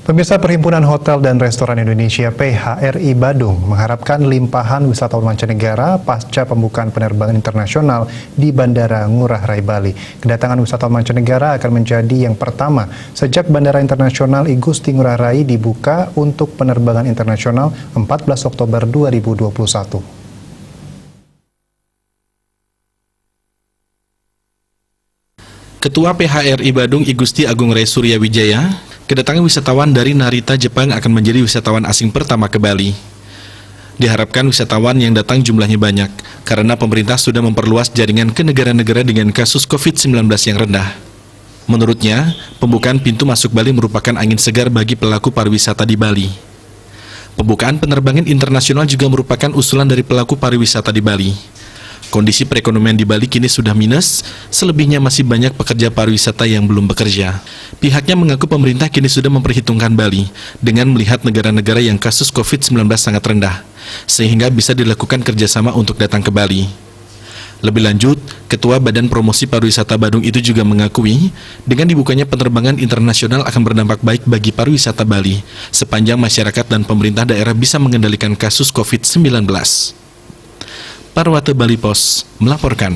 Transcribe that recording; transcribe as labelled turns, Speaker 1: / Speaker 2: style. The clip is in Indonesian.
Speaker 1: Pemirsa, Perhimpunan Hotel dan Restoran Indonesia (PHRI) Badung mengharapkan limpahan wisatawan mancanegara pasca pembukaan penerbangan internasional di Bandara Ngurah Rai Bali. Kedatangan wisatawan mancanegara akan menjadi yang pertama sejak Bandara Internasional I Gusti Ngurah Rai dibuka untuk penerbangan internasional 14 Oktober 2021.
Speaker 2: Ketua PHRI Badung I Gusti Agung Rai Suryawijaya, kedatangan wisatawan dari Narita, Jepang akan menjadi wisatawan asing pertama ke Bali. Diharapkan wisatawan yang datang jumlahnya banyak, karena pemerintah sudah memperluas jaringan ke negara-negara dengan kasus COVID-19 yang rendah. Menurutnya, pembukaan pintu masuk Bali merupakan angin segar bagi pelaku pariwisata di Bali. Pembukaan penerbangan internasional juga merupakan usulan dari pelaku pariwisata di Bali. Kondisi perekonomian di Bali kini sudah minus, selebihnya masih banyak pekerja pariwisata yang belum bekerja. Pihaknya mengaku pemerintah kini sudah memperhitungkan Bali dengan melihat negara-negara yang kasus COVID-19 sangat rendah, sehingga bisa dilakukan kerjasama untuk datang ke Bali. Lebih lanjut, Ketua Badan Promosi Pariwisata Badung itu juga mengakui, dengan dibukanya penerbangan internasional akan berdampak baik bagi pariwisata Bali, sepanjang masyarakat dan pemerintah daerah bisa mengendalikan kasus COVID-19. Parwata Bali Pos melaporkan.